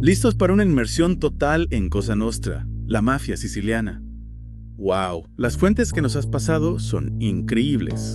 Listos para una inmersión total en Cosa Nostra, la mafia siciliana. ¡Wow! Las fuentes que nos has pasado son increíbles.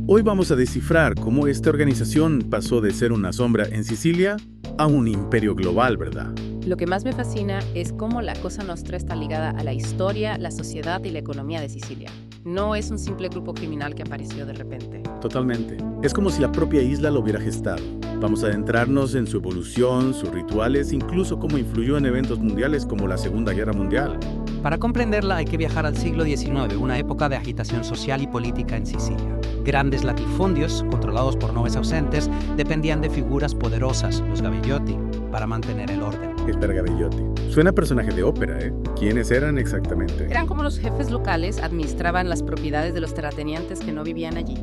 Hoy vamos a descifrar cómo esta organización pasó de ser una sombra en Sicilia a un imperio global, ¿verdad? Lo que más me fascina es cómo la Cosa Nostra está ligada a la historia, la sociedad y la economía de Sicilia. No es un simple grupo criminal que apareció de repente. Totalmente. Es como si la propia isla lo hubiera gestado. Vamos a adentrarnos en su evolución, sus rituales, incluso cómo influyó en eventos mundiales como la Segunda Guerra Mundial. Para comprenderla hay que viajar al siglo XIX, una época de agitación social y política en Sicilia. Grandes latifundios, controlados por nobles ausentes, dependían de figuras poderosas, los Gabellotti, para mantener el orden. Espera, Gabellotti. Suena a personaje de ópera, ¿eh? ¿Quiénes eran exactamente? Eran como los jefes locales, administraban las propiedades de los terratenientes que no vivían allí.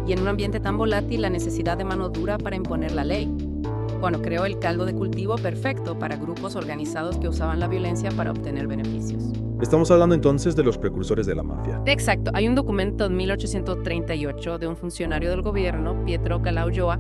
Y en un ambiente tan volátil, la necesidad de mano dura para imponer la ley. Bueno, creó el caldo de cultivo perfecto para grupos organizados que usaban la violencia para obtener beneficios. Estamos hablando entonces de los precursores de la mafia. Exacto. Hay un documento de 1838 de un funcionario del gobierno, Pietro Calaujoa,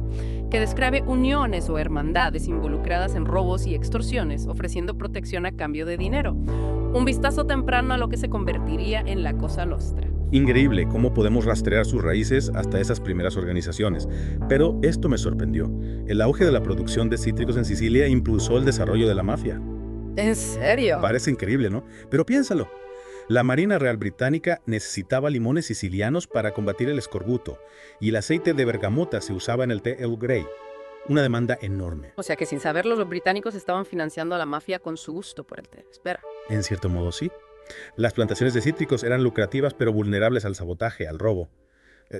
que describe uniones o hermandades involucradas en robos y extorsiones, ofreciendo protección a cambio de dinero. Un vistazo temprano a lo que se convertiría en la Cosa Nostra. Increíble cómo podemos rastrear sus raíces hasta esas primeras organizaciones. Pero esto me sorprendió. El auge de la producción de cítricos en Sicilia impulsó el desarrollo de la mafia. ¿En serio? Parece increíble, ¿no? Pero piénsalo. La Marina Real Británica necesitaba limones sicilianos para combatir el escorbuto, y el aceite de bergamota se usaba en el té Earl Grey. Una demanda enorme. O sea que sin saberlo, los británicos estaban financiando a la mafia con su gusto por el té. Espera. En cierto modo, sí. Las plantaciones de cítricos eran lucrativas pero vulnerables al sabotaje, al robo.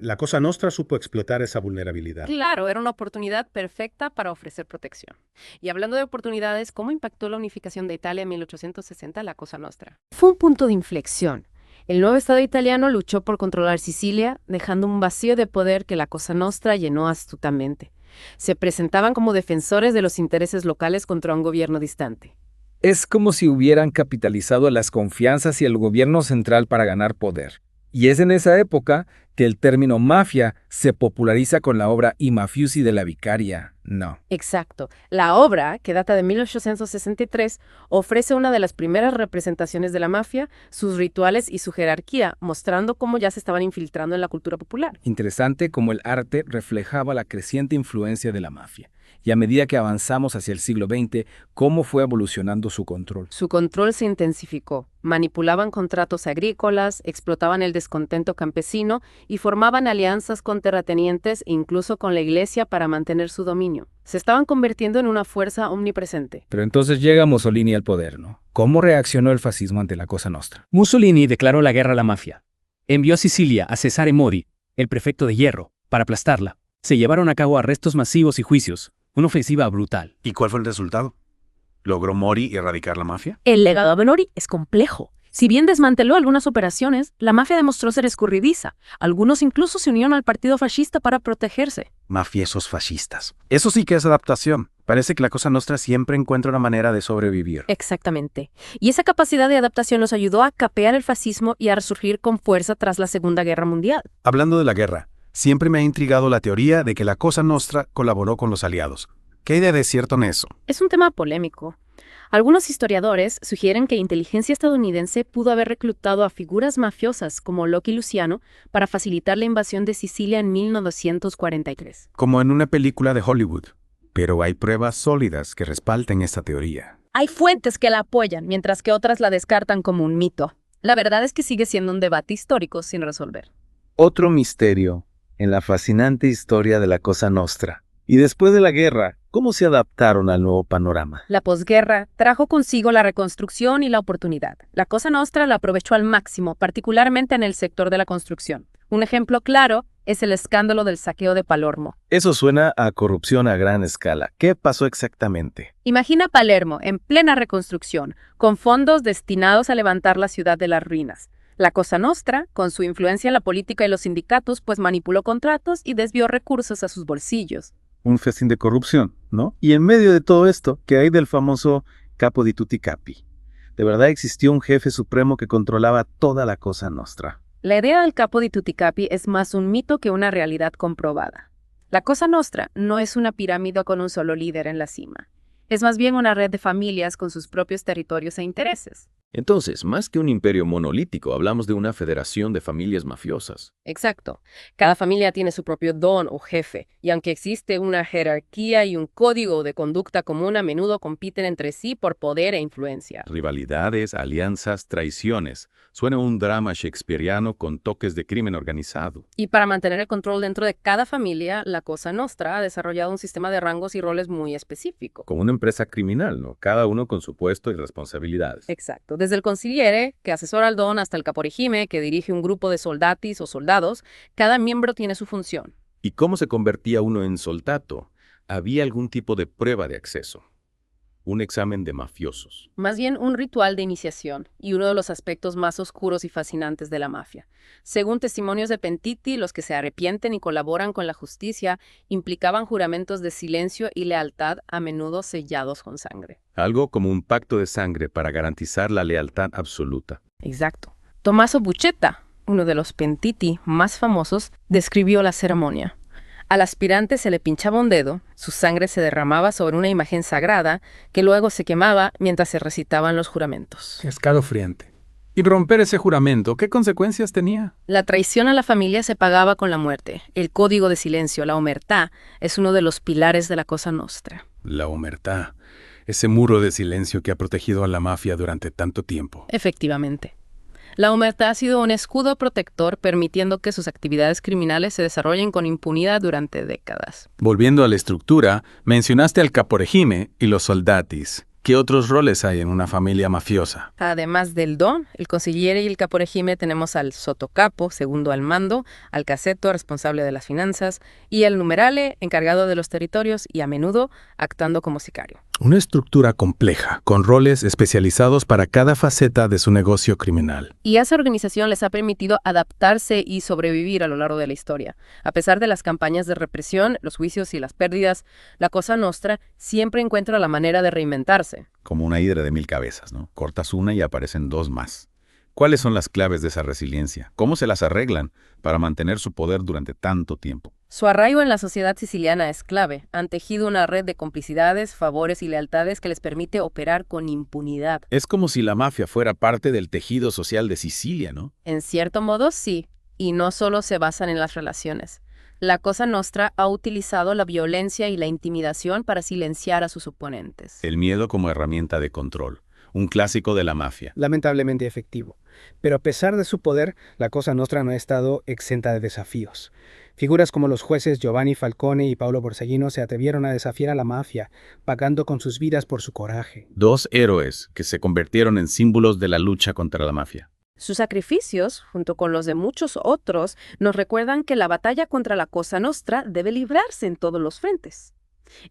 La Cosa Nostra supo explotar esa vulnerabilidad. Claro, era una oportunidad perfecta para ofrecer protección. Y hablando de oportunidades, ¿cómo impactó la unificación de Italia en 1860 la Cosa Nostra? Fue un punto de inflexión. El nuevo Estado italiano luchó por controlar Sicilia, dejando un vacío de poder que la Cosa Nostra llenó astutamente. Se presentaban como defensores de los intereses locales contra un gobierno distante. Es como si hubieran capitalizado las confianzas y el gobierno central para ganar poder. Y es en esa época que el término mafia se populariza con la obra I Mafiosi de la Vicaria. No. Exacto. La obra, que data de 1863, ofrece una de las primeras representaciones de la mafia, sus rituales y su jerarquía, mostrando cómo ya se estaban infiltrando en la cultura popular. Interesante cómo el arte reflejaba la creciente influencia de la mafia. Y a medida que avanzamos hacia el siglo XX, cómo fue evolucionando su control. Su control se intensificó. Manipulaban contratos agrícolas, explotaban el descontento campesino y formaban alianzas con terratenientes e incluso con la iglesia para mantener su dominio. Se estaban convirtiendo en una fuerza omnipresente. Pero entonces llega Mussolini al poder, ¿no? ¿Cómo reaccionó el fascismo ante la Cosa Nostra? Mussolini declaró la guerra a la mafia. Envió a Sicilia a Cesare Mori, el prefecto de Hierro, para aplastarla. Se llevaron a cabo arrestos masivos y juicios. Una ofensiva brutal. ¿Y cuál fue el resultado? ¿Logró Mori erradicar la mafia? El legado de Mori es complejo. Si bien desmanteló algunas operaciones, la mafia demostró ser escurridiza. Algunos incluso se unieron al partido fascista para protegerse. Mafiosos fascistas. Eso sí que es adaptación. Parece que la Cosa Nostra siempre encuentra una manera de sobrevivir. Exactamente. Y esa capacidad de adaptación los ayudó a capear el fascismo y a resurgir con fuerza tras la Segunda Guerra Mundial. Hablando de la guerra, siempre me ha intrigado la teoría de que la Cosa Nostra colaboró con los aliados. ¿Qué hay de cierto en eso? Es un tema polémico. Algunos historiadores sugieren que inteligencia estadounidense pudo haber reclutado a figuras mafiosas como Lucky Luciano para facilitar la invasión de Sicilia en 1943. Como en una película de Hollywood. Pero hay pruebas sólidas que respalden esta teoría. Hay fuentes que la apoyan, mientras que otras la descartan como un mito. La verdad es que sigue siendo un debate histórico sin resolver. Otro misterio en la fascinante historia de la Cosa Nostra. Y después de la guerra, ¿cómo se adaptaron al nuevo panorama? La posguerra trajo consigo la reconstrucción y la oportunidad. La Cosa Nostra la aprovechó al máximo, particularmente en el sector de la construcción. Un ejemplo claro es el escándalo del saqueo de Palermo. Eso suena a corrupción a gran escala. ¿Qué pasó exactamente? Imagina Palermo en plena reconstrucción, con fondos destinados a levantar la ciudad de las ruinas. La Cosa Nostra, con su influencia en la política y los sindicatos, pues manipuló contratos y desvió recursos a sus bolsillos. Un festín de corrupción, ¿no? Y en medio de todo esto, ¿qué hay del famoso Capo di Tutti Capi? De verdad existió un jefe supremo que controlaba toda la Cosa Nostra. La idea del Capo di Tutti Capi es más un mito que una realidad comprobada. La Cosa Nostra no es una pirámide con un solo líder en la cima. Es más bien una red de familias con sus propios territorios e intereses. Entonces, más que un imperio monolítico, hablamos de una federación de familias mafiosas. Exacto. Cada familia tiene su propio don o jefe, y aunque existe una jerarquía y un código de conducta común, a menudo compiten entre sí por poder e influencia. Rivalidades, alianzas, traiciones. Suena un drama shakespeariano con toques de crimen organizado. Y para mantener el control dentro de cada familia, la Cosa Nostra ha desarrollado un sistema de rangos y roles muy específico. Como una empresa criminal, ¿no? Cada uno con su puesto y responsabilidades. Exacto. Desde el consigliere, que asesora al don, hasta el caporegime, que dirige un grupo de soldatis o soldados, cada miembro tiene su función. ¿Y cómo se convertía uno en soldato? Había algún tipo de prueba de acceso. Un examen de mafiosos. Más bien un ritual de iniciación y uno de los aspectos más oscuros y fascinantes de la mafia. Según testimonios de Pentiti, los que se arrepienten y colaboran con la justicia implicaban juramentos de silencio y lealtad, a menudo sellados con sangre. Algo como un pacto de sangre para garantizar la lealtad absoluta. Exacto. Tommaso Buscetta, uno de los Pentiti más famosos, describió la ceremonia. Al aspirante se le pinchaba un dedo, su sangre se derramaba sobre una imagen sagrada que luego se quemaba mientras se recitaban los juramentos. Escalofriante. ¿Y romper ese juramento, qué consecuencias tenía? La traición a la familia se pagaba con la muerte. El código de silencio, la omertà, es uno de los pilares de la Cosa Nostra. La omertà, ese muro de silencio que ha protegido a la mafia durante tanto tiempo. Efectivamente. La omertà ha sido un escudo protector permitiendo que sus actividades criminales se desarrollen con impunidad durante décadas. Volviendo a la estructura, mencionaste al caporegime y los soldatis. ¿Qué otros roles hay en una familia mafiosa? Además del don, el consigliere y el caporegime, tenemos al sotocapo, segundo al mando, al caseto, responsable de las finanzas, y al numerale, encargado de los territorios y a menudo actuando como sicario. Una estructura compleja, con roles especializados para cada faceta de su negocio criminal. Y esa organización les ha permitido adaptarse y sobrevivir a lo largo de la historia. A pesar de las campañas de represión, los juicios y las pérdidas, la Cosa Nostra siempre encuentra la manera de reinventarse. Como una hidra de 1000 cabezas, ¿no? Cortas una y aparecen 2 más. ¿Cuáles son las claves de esa resiliencia? ¿Cómo se las arreglan para mantener su poder durante tanto tiempo? Su arraigo en la sociedad siciliana es clave. Han tejido una red de complicidades, favores y lealtades que les permite operar con impunidad. Es como si la mafia fuera parte del tejido social de Sicilia, ¿no? En cierto modo, sí. Y no solo se basan en las relaciones. La Cosa Nostra ha utilizado la violencia y la intimidación para silenciar a sus oponentes. El miedo como herramienta de control. Un clásico de la mafia. Lamentablemente efectivo. Pero a pesar de su poder, la Cosa Nostra no ha estado exenta de desafíos. Figuras como los jueces Giovanni Falcone y Paolo Borsellino se atrevieron a desafiar a la mafia, pagando con sus vidas por su coraje. 2 héroes que se convirtieron en símbolos de la lucha contra la mafia. Sus sacrificios, junto con los de muchos otros, nos recuerdan que la batalla contra la Cosa Nostra debe librarse en todos los frentes.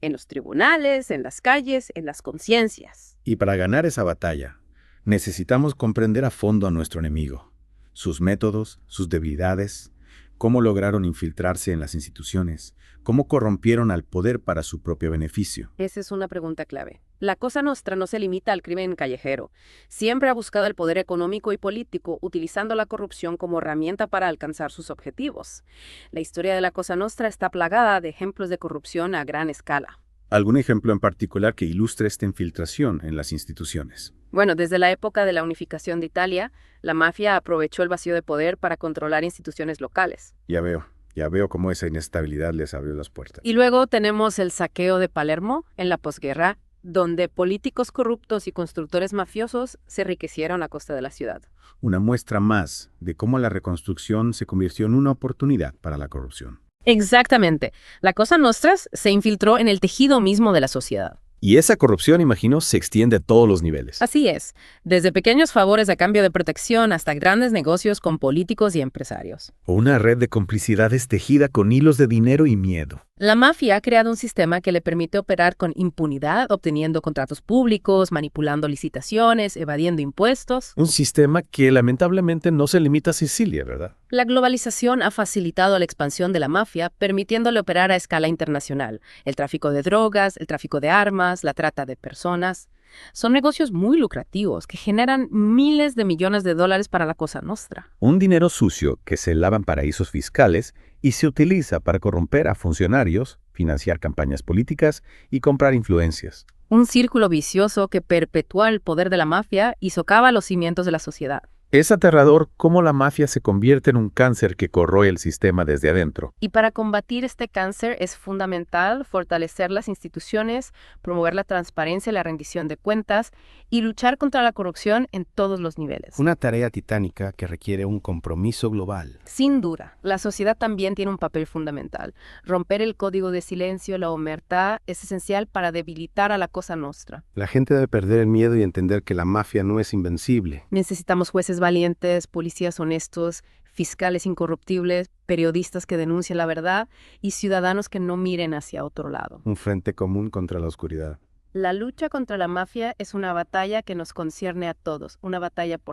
En los tribunales, en las calles, en las conciencias. Y para ganar esa batalla, necesitamos comprender a fondo a nuestro enemigo, sus métodos, sus debilidades, cómo lograron infiltrarse en las instituciones, cómo corrompieron al poder para su propio beneficio. Esa es una pregunta clave. La Cosa Nostra no se limita al crimen callejero. Siempre ha buscado el poder económico y político, utilizando la corrupción como herramienta para alcanzar sus objetivos. La historia de la Cosa Nostra está plagada de ejemplos de corrupción a gran escala. ¿Algún ejemplo en particular que ilustre esta infiltración en las instituciones? Bueno, desde la época de la unificación de Italia, la mafia aprovechó el vacío de poder para controlar instituciones locales. Ya veo cómo esa inestabilidad les abrió las puertas. Y luego tenemos el saqueo de Palermo en la posguerra, donde políticos corruptos y constructores mafiosos se enriquecieron a costa de la ciudad. Una muestra más de cómo la reconstrucción se convirtió en una oportunidad para la corrupción. Exactamente. La Cosa Nostra se infiltró en el tejido mismo de la sociedad. Y esa corrupción, imagino, se extiende a todos los niveles. Así es, desde pequeños favores a cambio de protección hasta grandes negocios con políticos y empresarios. Una red de complicidades tejida con hilos de dinero y miedo. La mafia ha creado un sistema que le permite operar con impunidad, obteniendo contratos públicos, manipulando licitaciones, evadiendo impuestos. Un sistema que lamentablemente no se limita a Sicilia, ¿verdad? La globalización ha facilitado la expansión de la mafia, permitiéndole operar a escala internacional. El tráfico de drogas, el tráfico de armas, la trata de personas. Son negocios muy lucrativos que generan miles de millones de dólares para la Cosa Nostra. Un dinero sucio que se lava en paraísos fiscales y se utiliza para corromper a funcionarios, financiar campañas políticas y comprar influencias. Un círculo vicioso que perpetúa el poder de la mafia y socava los cimientos de la sociedad. Es aterrador cómo la mafia se convierte en un cáncer que corroe el sistema desde adentro. Y para combatir este cáncer es fundamental fortalecer las instituciones, promover la transparencia y la rendición de cuentas y luchar contra la corrupción en todos los niveles. Una tarea titánica que requiere un compromiso global. Sin duda, la sociedad también tiene un papel fundamental. Romper el código de silencio, la omertà, es esencial para debilitar a la Cosa Nostra. La gente debe perder el miedo y entender que la mafia no es invencible. Necesitamos jueces valientes, policías honestos, fiscales incorruptibles, periodistas que denuncien la verdad y ciudadanos que no miren hacia otro lado. Un frente común contra la oscuridad. La lucha contra la mafia es una batalla que nos concierne a todos, una batalla por